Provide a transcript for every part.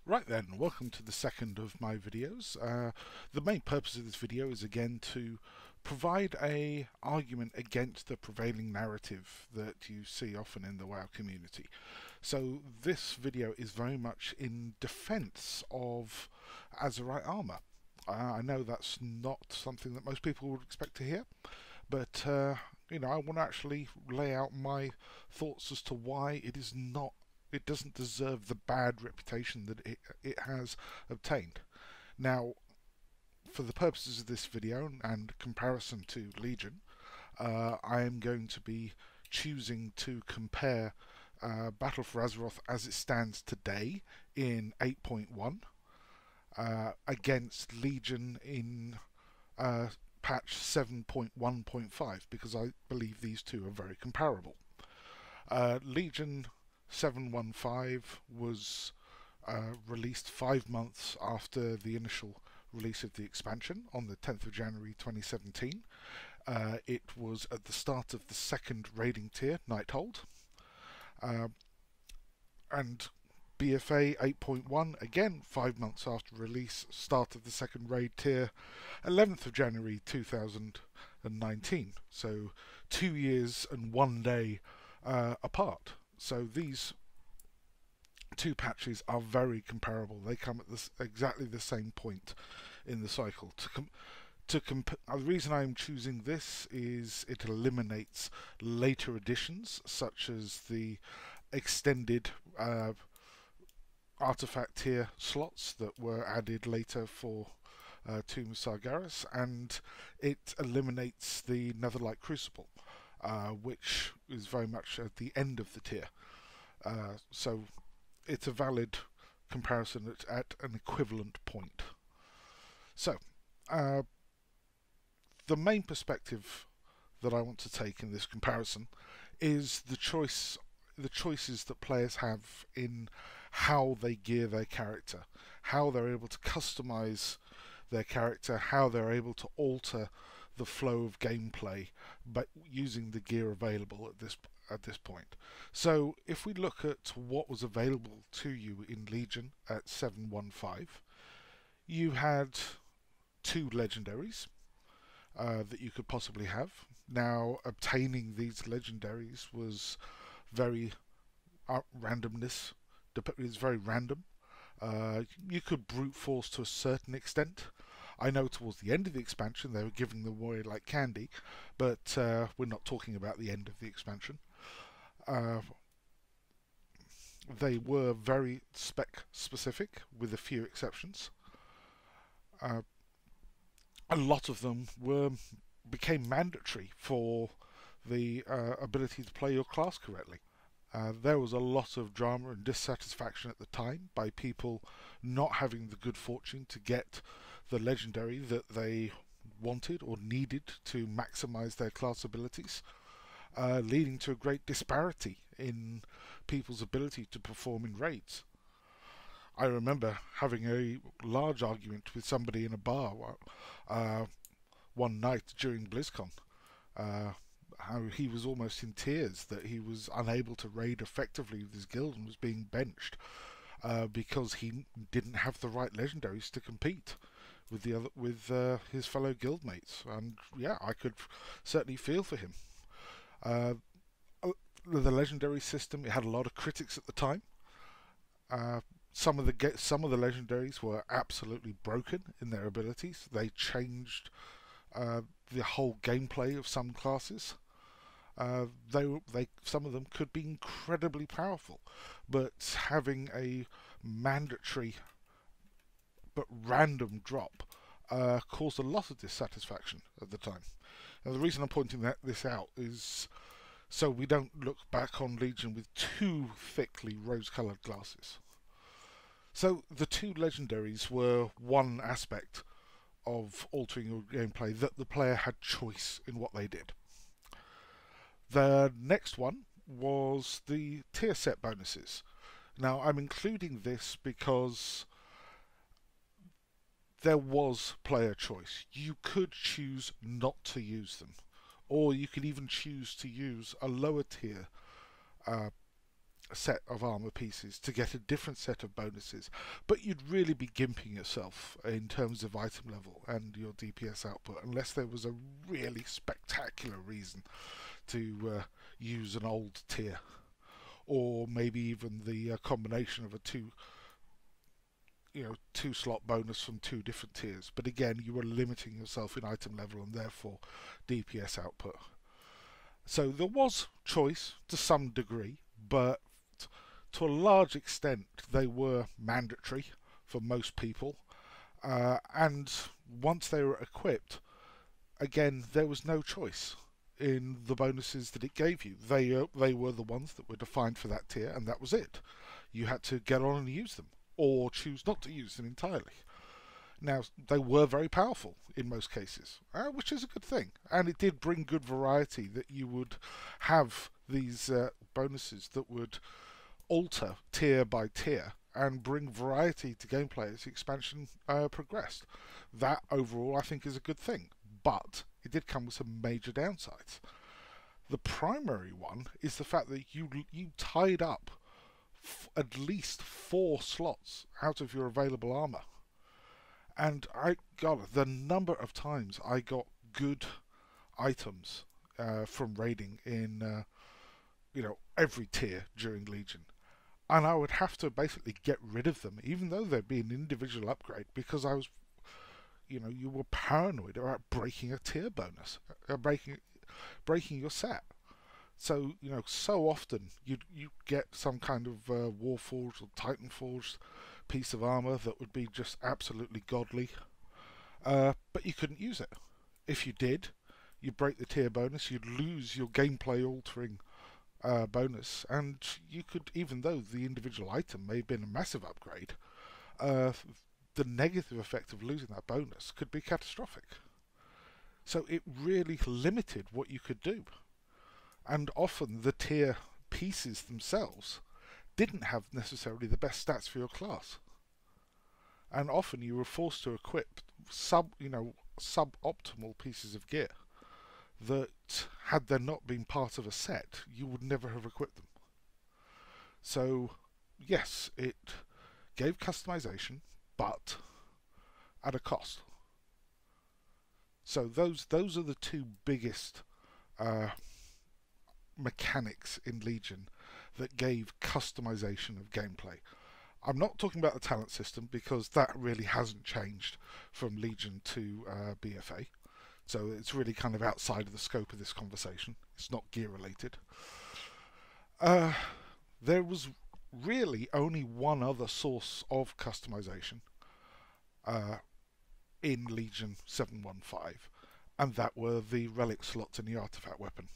Right then, welcome to the second of my videos. The main purpose of this video is again to provide a argument against the prevailing narrative that you see often in the WoW community. So this video is very much in defense of Azerite armor. I know that's not something that most people would expect to hear, but I want to actually lay out my thoughts as to why it doesn't deserve the bad reputation that it has obtained. Now, for the purposes of this video and comparison to Legion, I am going to be choosing to compare Battle for Azeroth as it stands today in 8.1 against Legion in patch 7.1.5 because I believe these two are very comparable. Legion 715 was released 5 months after the initial release of the expansion on the 10th of January 2017. It was at the start of the second raiding tier, Nighthold. And BFA 8.1, again 5 months after release, start of the second raid tier, 11th of January 2019. So 2 years and 1 day apart. So these two patches are very comparable. They come at exactly the same point in the cycle. The reason I'm choosing this is it eliminates later additions such as the extended artifact tier slots that were added later for Tomb of Sargeras, and it eliminates the Netherlight Crucible, which is very much at the end of the tier. So it's a valid comparison at an equivalent point. So the main perspective that I want to take in this comparison is the choices that players have in how they gear their character, how they're able to customize their character, how they're able to alter the flow of gameplay but using the gear available at this point. So if we look at what was available to you in Legion at 715, you had 2 legendaries that you could possibly have. Now, obtaining these legendaries was very randomness. It's very random. You could brute force to a certain extent. I know towards the end of the expansion they were giving them away like candy, but we're not talking about the end of the expansion. They were very spec specific with a few exceptions. A lot of them became mandatory for the ability to play your class correctly. There was a lot of drama and dissatisfaction at the time by people not having the good fortune to get the legendary that they wanted or needed to maximize their class abilities, leading to a great disparity in people's ability to perform in raids. I remember having a large argument with somebody in a bar one night during BlizzCon. How he was almost in tears that he was unable to raid effectively with his guild and was being benched because he didn't have the right legendaries to compete with his fellow guildmates. And yeah, I could certainly feel for him. The legendary system, it had a lot of critics at the time. Some of the legendaries were absolutely broken in their abilities. They changed the whole gameplay of some classes. Some of them could be incredibly powerful, but having a mandatory but random drop caused a lot of dissatisfaction at the time. And the reason I'm pointing this out is so we don't look back on Legion with too thickly rose-coloured glasses. So the 2 legendaries were one aspect of altering your gameplay, that the player had choice in what they did. The next one was the tier set bonuses. Now I'm including this because there was player choice. You could choose not to use them, or you could even choose to use a lower tier set of armor pieces to get a different set of bonuses, but you'd really be gimping yourself in terms of item level and your DPS output unless there was a really spectacular reason to use an old tier, or maybe even the combination of a two slot bonus from two different tiers. But again, you were limiting yourself in item level and therefore DPS output. So there was choice to some degree, but to a large extent they were mandatory for most people. And once they were equipped, again, there was no choice in the bonuses that it gave you. They were the ones that were defined for that tier, and that was it. You had to get on and use them, or choose not to use them entirely. Now, they were very powerful in most cases, which is a good thing. And it did bring good variety, that you would have these bonuses that would alter tier by tier and bring variety to gameplay as the expansion progressed. That overall I think is a good thing, but it did come with some major downsides. The primary one is the fact that you tied up at least 4 slots out of your available armor. And the number of times I got good items from raiding in every tier during Legion, and I would have to basically get rid of them, even though there'd be an individual upgrade, because I was, you were paranoid about breaking a tier bonus, breaking your set. So so often you get some kind of Warforged or Titanforged piece of armor that would be just absolutely godly, but you couldn't use it. If you did, you'd break the tier bonus, you'd lose your gameplay altering bonus, and you could, even though the individual item may have been a massive upgrade, the negative effect of losing that bonus could be catastrophic. So it really limited what you could do, and often the tier pieces themselves didn't have necessarily the best stats for your class, and often you were forced to equip suboptimal pieces of gear that, had they not been part of a set, you would never have equipped them. So yes, it gave customization, but at a cost. So those are the two biggest mechanics in Legion that gave customization of gameplay. I'm not talking about the talent system, because that really hasn't changed from Legion to BFA. So it's really kind of outside of the scope of this conversation. It's not gear related. There was really only one other source of customization in Legion 715, and that were the relic slots in the artifact weapon.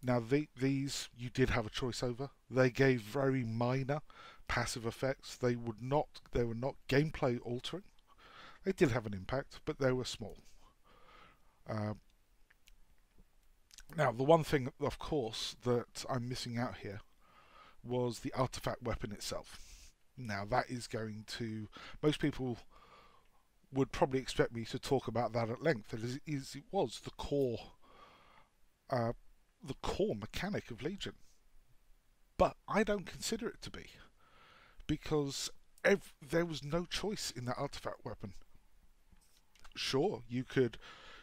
Now these you did have a choice over. They gave very minor passive effects. They were not gameplay altering. They did have an impact, but they were small. Now the one thing, of course, that I'm missing out here was the artifact weapon itself. Now that is going to, most people would probably expect me to talk about that at length, as it was the core mechanic of Legion. But I don't consider it to be, because there was no choice in that artifact weapon. Sure, you could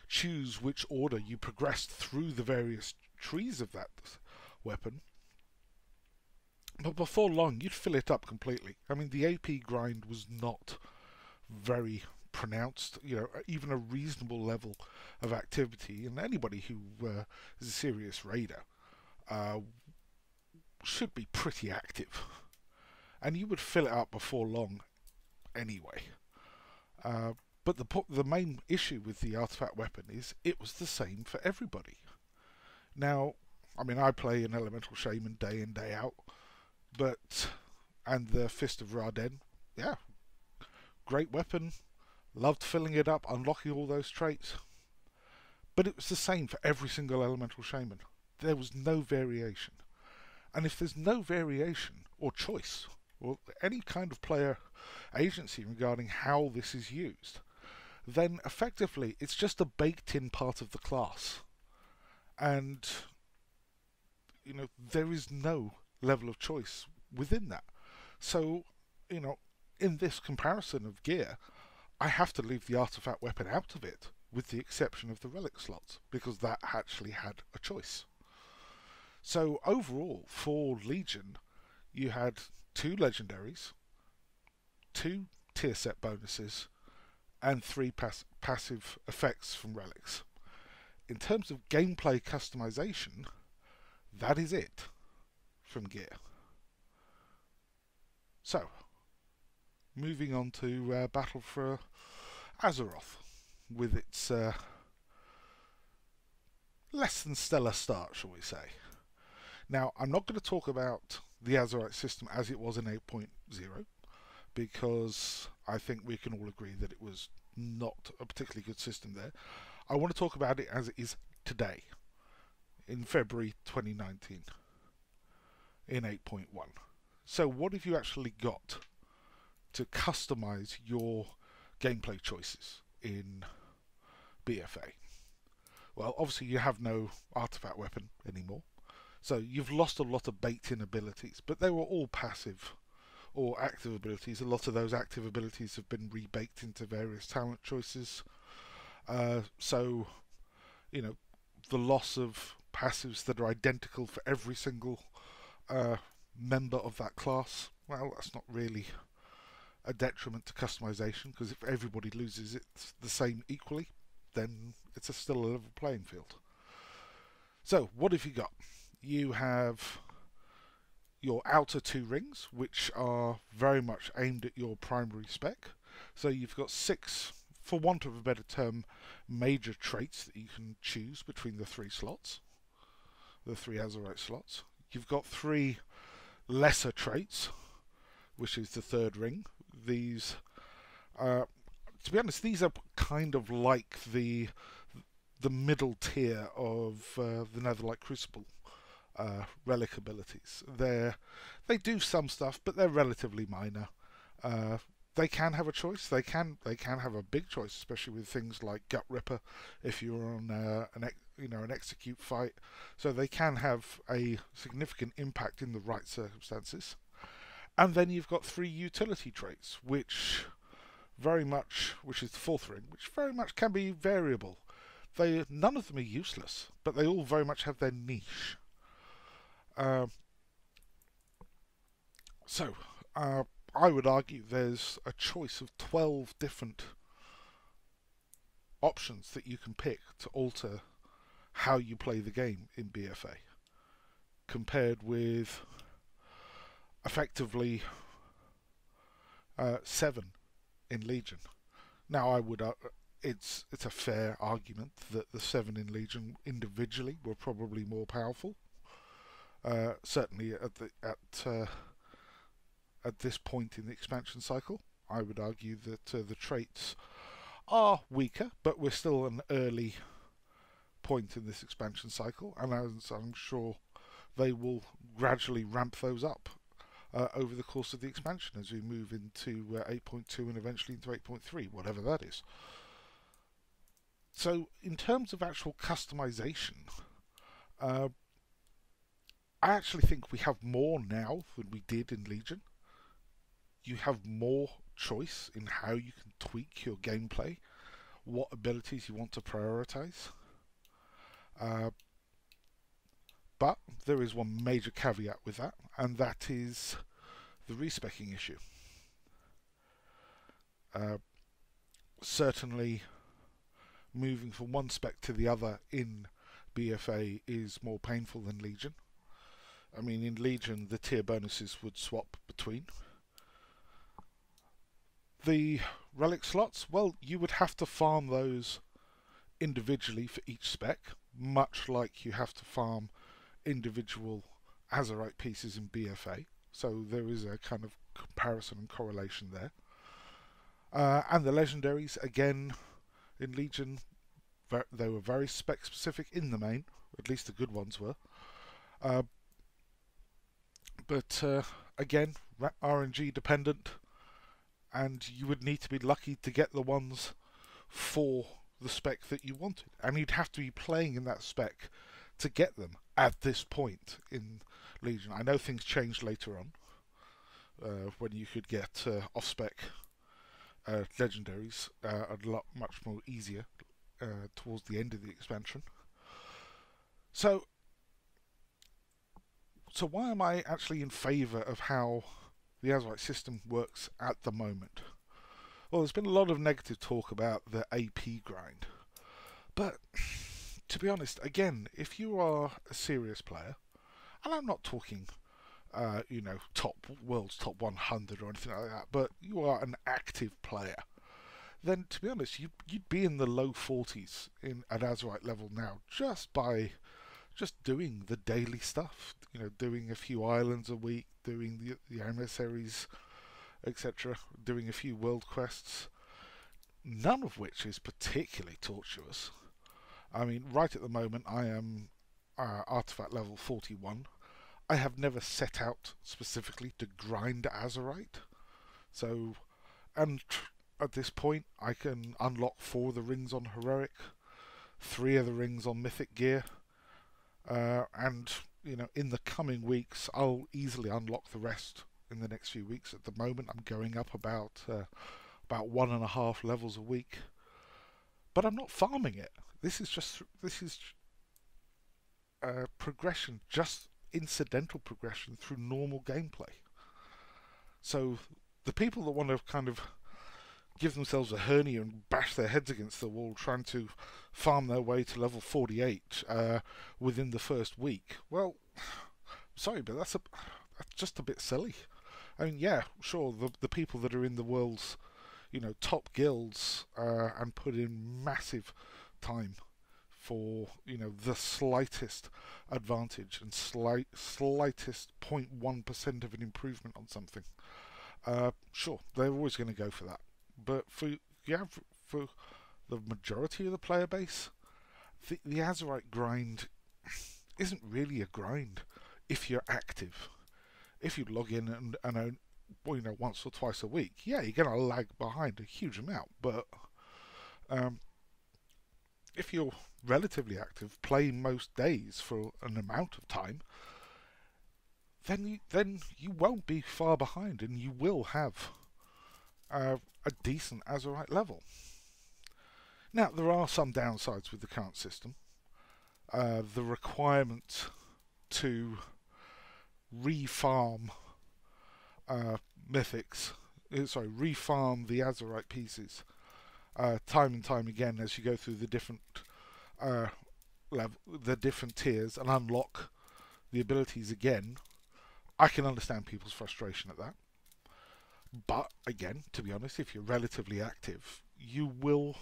choose which order you progressed through the various trees of that weapon, but before long you'd fill it up completely. I mean, the AP grind was not very pronounced, even a reasonable level of activity, and anybody who is a serious raider should be pretty active, and you would fill it up before long anyway. But the main issue with the artifact weapon is it was the same for everybody. Now, I mean, I play an elemental shaman day in, day out, and the Fist of Raden, yeah, great weapon, loved filling it up, unlocking all those traits, but it was the same for every single elemental shaman. There was no variation. And if there's no variation or choice or any kind of player agency regarding how this is used, then effectively it's just a baked in part of the class, and there is no level of choice within that. So, you know, in this comparison of gear, I have to leave the artifact weapon out of it, with the exception of the relic slots, because that actually had a choice. So overall, for Legion, you had 2 legendaries, 2 tier set bonuses, and 3 passive effects from relics. In terms of gameplay customization, that is it from gear. So, moving on to Battle for Azeroth, with its less than stellar start, shall we say. Now, I'm not going to talk about the Azerite system as it was in 8.0, because I think we can all agree that it was not a particularly good system there. I want to talk about it as it is today, in February 2019, in 8.1. So what have you actually got to customize your gameplay choices in BFA? Well, obviously you have no artifact weapon anymore, so you've lost a lot of baked-in abilities, but they were all passive or active abilities. A lot of those active abilities have been rebaked into various talent choices. So, you know, the loss of passives that are identical for every single member of that class, well, that's not really a detriment to customization, because if everybody loses it the same equally, then it's still a level playing field. So, what have you got? You have your outer 2 rings, which are very much aimed at your primary spec. So you've got 6, for want of a better term, major traits that you can choose between the 3 slots, the 3 Azerite slots. You've got 3 lesser traits, which is the 3rd ring. These, to be honest, these are kind of like the middle tier of the Netherlight Crucible relic abilities. They do some stuff, but they're relatively minor. They can have a choice. They can have a big choice, especially with things like Gut Ripper if you're on an execute fight. So they can have a significant impact in the right circumstances. And then you've got 3 utility traits, which is the 4th ring, which very much can be variable. None of them are useless, but they all very much have their niche. I would argue there's a choice of 12 different options that you can pick to alter how you play the game in BFA, compared with effectively 7 in Legion. Now, I would it's a fair argument that the 7 in Legion individually were probably more powerful. Certainly at this point in the expansion cycle, I would argue that the traits are weaker, but we're still an early point in this expansion cycle, and as I'm sure they will gradually ramp those up over the course of the expansion as we move into 8.2 and eventually into 8.3, whatever that is. So in terms of actual customization, I actually think we have more now than we did in Legion. You have more choice in how you can tweak your gameplay, what abilities you want to prioritize. But there is one major caveat with that, and that is the respecking issue. Certainly, moving from one spec to the other in BFA is more painful than Legion. I mean, in Legion, the tier bonuses would swap between. The relic slots, well, you would have to farm those individually for each spec, much like you have to farm individual Azerite pieces in BFA. So there is a kind of comparison and correlation there. And the legendaries, again, in Legion, they were very spec specific in the main, at least the good ones were. But again, RNG dependent, and you would need to be lucky to get the ones for the spec that you wanted, and you'd have to be playing in that spec to get them at this point in Legion. I know things changed later on, when you could get off-spec legendaries a lot much more easier towards the end of the expansion. So why am I actually in favour of how the Azerite system works at the moment? Well, there's been a lot of negative talk about the AP grind, but to be honest, again, if you are a serious player, and I'm not talking top world's top 100 or anything like that, but you are an active player, then to be honest, you'd be in the low 40s at Azerite level now, just by doing the daily stuff. Doing a few islands a week, doing the emissaries, etc., doing a few world quests, none of which is particularly tortuous. I mean, right at the moment, I am artifact level 41. I have never set out specifically to grind Azerite. So, and at this point, I can unlock 4 of the rings on Heroic, 3 of the rings on Mythic Gear, and in the coming weeks, I'll easily unlock the rest in the next few weeks. At the moment, I'm going up about 1.5 levels a week, but I'm not farming it. This is progression, just incidental progression through normal gameplay. So the people that want to kind of give themselves a hernia and bash their heads against the wall trying to farm their way to level 48 within the first week, well, sorry, but that's just a bit silly. I mean, yeah, sure, the people that are in the world's top guilds and put in massive time for the slightest advantage and slightest 0.1% of an improvement on something. Sure, they're always going to go for that. But for the majority of the player base, the Azerite grind isn't really a grind if you're active. If you log in and earn, once or twice a week, yeah, you're going to lag behind a huge amount. But if you're relatively active, play most days for an amount of time, then you won't be far behind, and you will have a decent Azerite level. Now, there are some downsides with the current system. The requirement to refarm refarm the Azerite pieces time and time again as you go through the different different tiers and unlock the abilities again. I can understand people's frustration at that. But again, to be honest, if you're relatively active, you will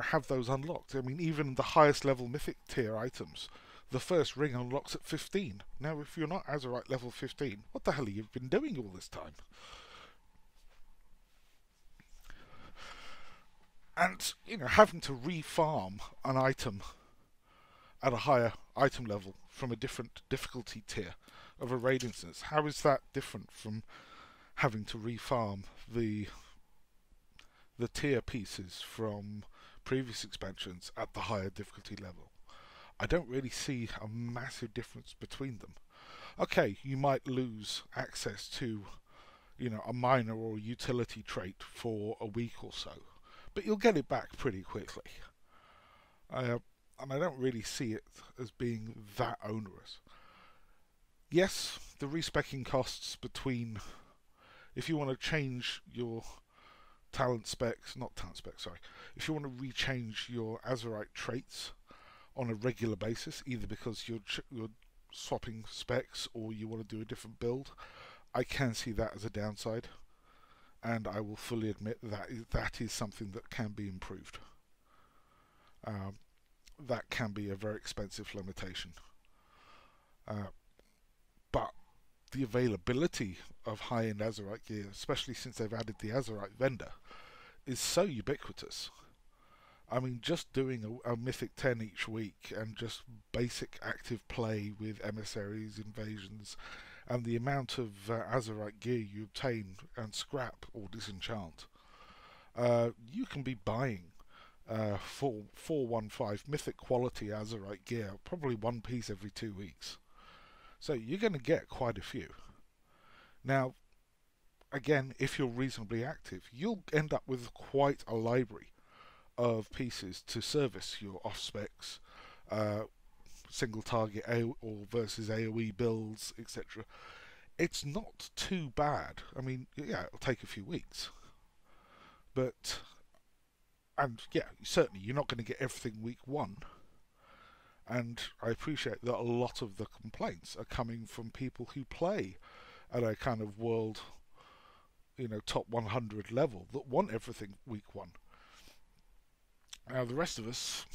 have those unlocked. I mean, even the highest level mythic tier items, the first ring unlocks at 15. Now, if you're not Azerite level 15, what the hell have you been doing all this time? And, having to refarm an item at a higher item level from a different difficulty tier of a raid instance, how is that different from having to refarm the tier pieces from previous expansions at the higher difficulty level? I don't really see a massive difference between them. Okay, you might lose access to, a minor or utility trait for a week or so, but you'll get it back pretty quickly. And I don't really see it as being that onerous. Yes, the respecking costs between, if you want to change your if you want to rechange your Azerite traits on a regular basis, either because you're swapping specs or you want to do a different build, I can see that as a downside, and I will fully admit that is something that can be improved. That can be a very expensive limitation. But the availability of high-end Azerite gear, especially since they've added the Azerite vendor, is so ubiquitous. I mean, just doing a Mythic 10 each week and just basic active play with emissaries, invasions, and the amount of Azerite gear you obtain and scrap or disenchant, you can be buying 415 Mythic quality Azerite gear, probably one piece every 2 weeks. So you're going to get quite a few. Now, again, if you're reasonably active, you'll end up with quite a library of pieces to service your off-specs, single target or versus AoE builds, etc. It's not too bad. I mean, yeah, it'll take a few weeks, but yeah, certainly you're not going to get everything week one. And I appreciate that a lot of the complaints are coming from people who play at a kind of world, top 100 level that want everything week one. Now the rest of us,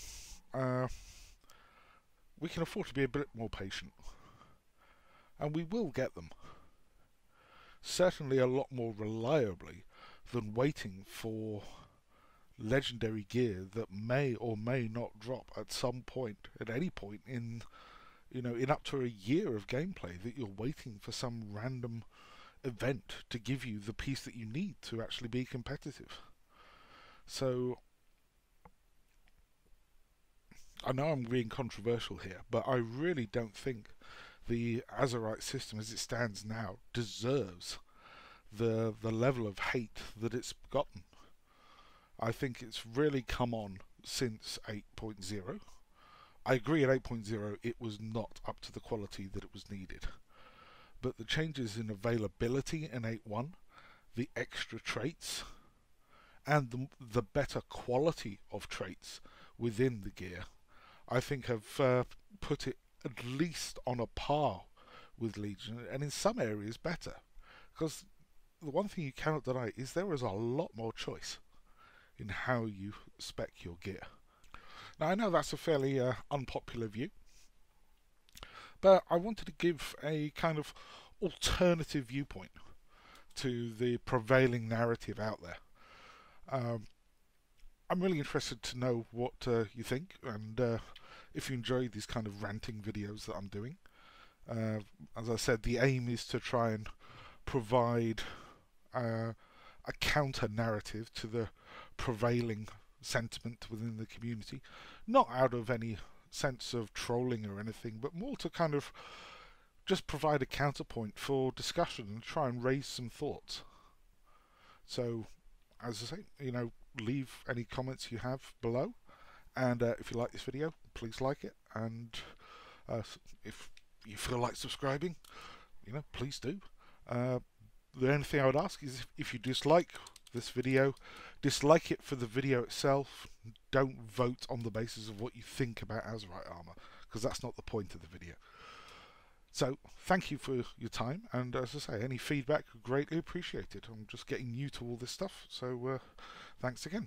we can afford to be a bit more patient, and we will get them. Certainly a lot more reliably than waiting for legendary gear that may or may not drop at some point, at any point in up to a year of gameplay, that you're waiting for some random event to give you the piece that you need to actually be competitive. So I know I'm being controversial here, but I really don't think the Azerite system as it stands now deserves the level of hate that it's gotten. I think it's really come on since 8.0. I agree at 8.0 it was not up to the quality that it was needed. But the changes in availability in 8.1, the extra traits, and the better quality of traits within the gear, I think have put it at least on a par with Legion, and in some areas better. Because the one thing you cannot deny is there is a lot more choice in how you spec your gear. Now I know that's a fairly unpopular view, but I wanted to give a kind of alternative viewpoint to the prevailing narrative out there. I'm really interested to know what you think, and if you enjoy these kind of ranting videos that I'm doing. As I said, the aim is to try and provide a counter narrative to the prevailing sentiment within the community, not out of any sense of trolling or anything, but more to kind of just provide a counterpoint for discussion and try and raise some thoughts. So, as I say, leave any comments you have below, and if you like this video, please like it, and if you feel like subscribing, please do. The only thing I would ask is if you dislike this video, dislike it for the video itself. Don't vote on the basis of what you think about Azerite armor, because that's not the point of the video. So thank you for your time, and as I say, any feedback greatly appreciated. I'm just getting new to all this stuff, so thanks again.